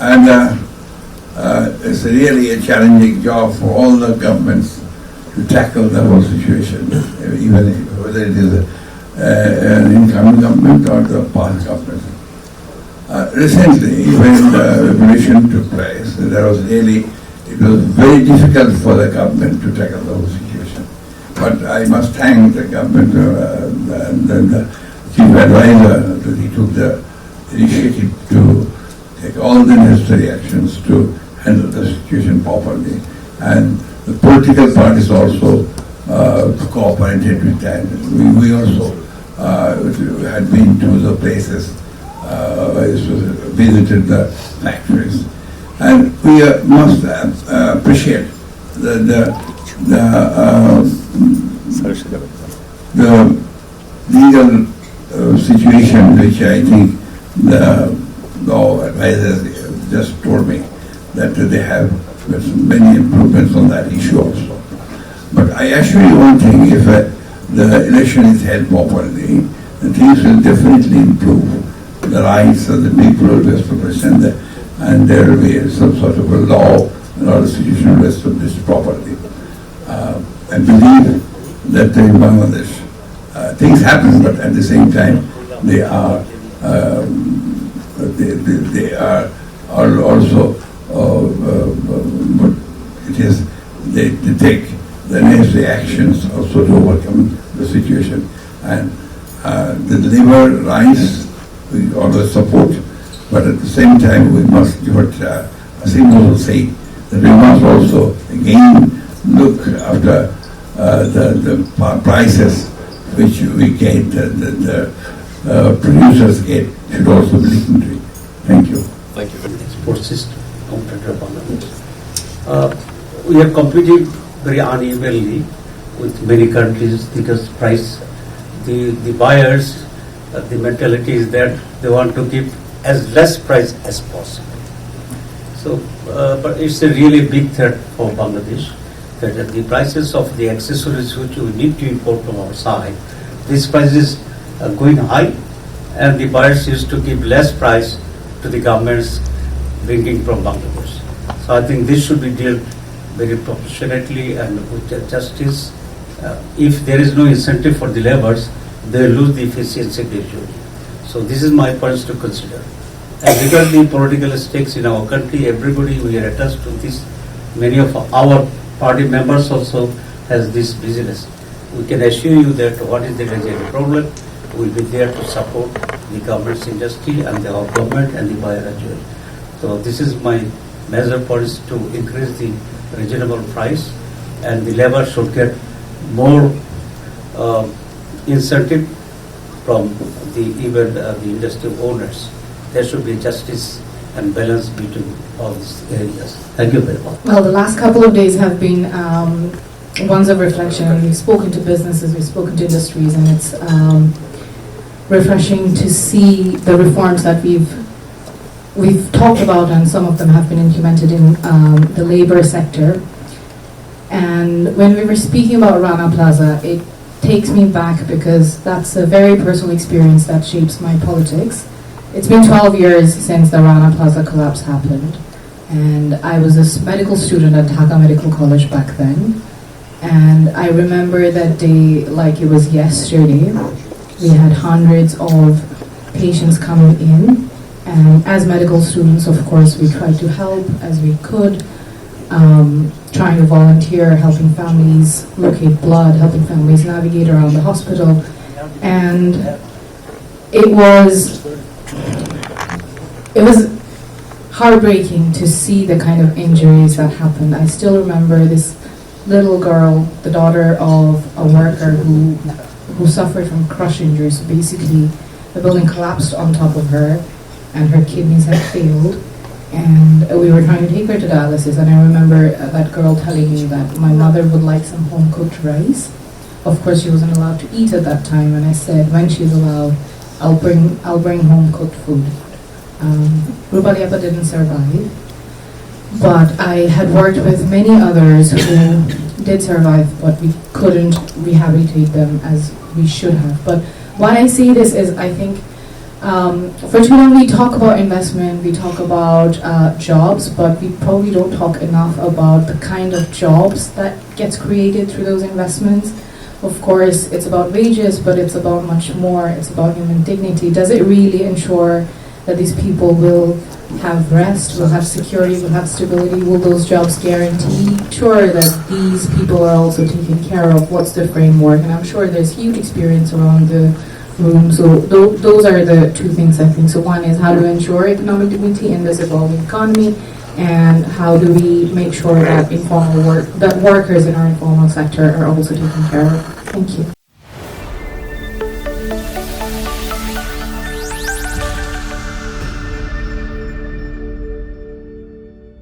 And it's really a challenging job for all the governments to tackle the whole situation, even whether it is an incoming government or the past government. Recently, when the revolution took place, it was very difficult for the government to tackle the whole situation. But I must thank the government and the chief advisor that he took the initiative to take all the necessary actions to handle the situation properly. And the political parties also cooperated with that. We also had been to the places, visited the factories, and we must appreciate the legal situation, which I think the law advisors just told me that they have many improvements on that issue also. But I assure you one thing, if the election is held properly, things will definitely improve. The rights of the people will be established, and there will be some sort of a law and all the situation will be established properly. I believe that in Bangladesh things happen, but at the same time they are also they take the necessary actions also to overcome the situation, and the labor rights we always support, but at the same time we must do what Asim will say, that we must also again look after the prices which we get, the producers get, should also be looked into. Thank you. Thank you very much. Export system, we are competing very unevenly with many countries because the buyers, the mentality is that they want to keep as less price as possible. So, but it's a really big threat for Bangladesh that the prices of the accessories which we need to import from our side, these prices are going high, and the buyers used to give less price to the governments bringing from Bangladesh. So I think this should be dealt very proportionately and with justice. If there is no incentive for the laborers, they lose the efficiency gradually. So this is my points to consider. And because the political stakes in our country, everybody we are attached to this. Many of our party members also has this business. We can assure you that what is the legitimate problem, we will be there to support the government's industry and our government and the buyer as well. So this is my major points to increase the reasonable price, and the labor should get more incentive from the industry owners. There should be justice and balance between all these areas. Thank you very much. Well, the last couple of days have been ones of reflection. We've spoken to businesses, we've spoken to industries, and it's refreshing to see the reforms that we've talked about, and some of them have been implemented in the labor sector. And when we were speaking about Rana Plaza, it takes me back because that's a very personal experience that shapes my politics. It's been 12 years since the Rana Plaza collapse happened, and I was a medical student at Dhaka Medical College back then, and I remember that day like it was yesterday. We had hundreds of patients coming in, and as medical students, of course, we tried to help as we could, trying to volunteer, helping families locate blood, helping families navigate around the hospital. And it was heartbreaking to see the kind of injuries that happened. I still remember this little girl, the daughter of a worker who suffered from crush injuries. So basically, the building collapsed on top of her, and her kidneys had failed. And we were trying to take her to dialysis, and I remember that girl telling me that my mother would like some home-cooked rice. Of course, she wasn't allowed to eat at that time, and I said, when she's allowed, I'll bring home-cooked food. Rupaliappa didn't survive, but I had worked with many others who did survive, but we couldn't rehabilitate them as we should have. But why I say this is, I think For too long we talk about investment, we talk about jobs, but we probably don't talk enough about the kind of jobs that gets created through those investments. Of course, it's about wages, but it's about much more. It's about human dignity. Does it really ensure that these people will have rest, will have security, will have stability? Will those jobs guarantee sure that these people are also taken care of? What's the framework? And I'm sure there's huge experience around the room. So those are the two things I think. So one is how to ensure economic dignity in this evolving economy, and how do we make sure that workers in our informal sector are also taken care of. Thank you.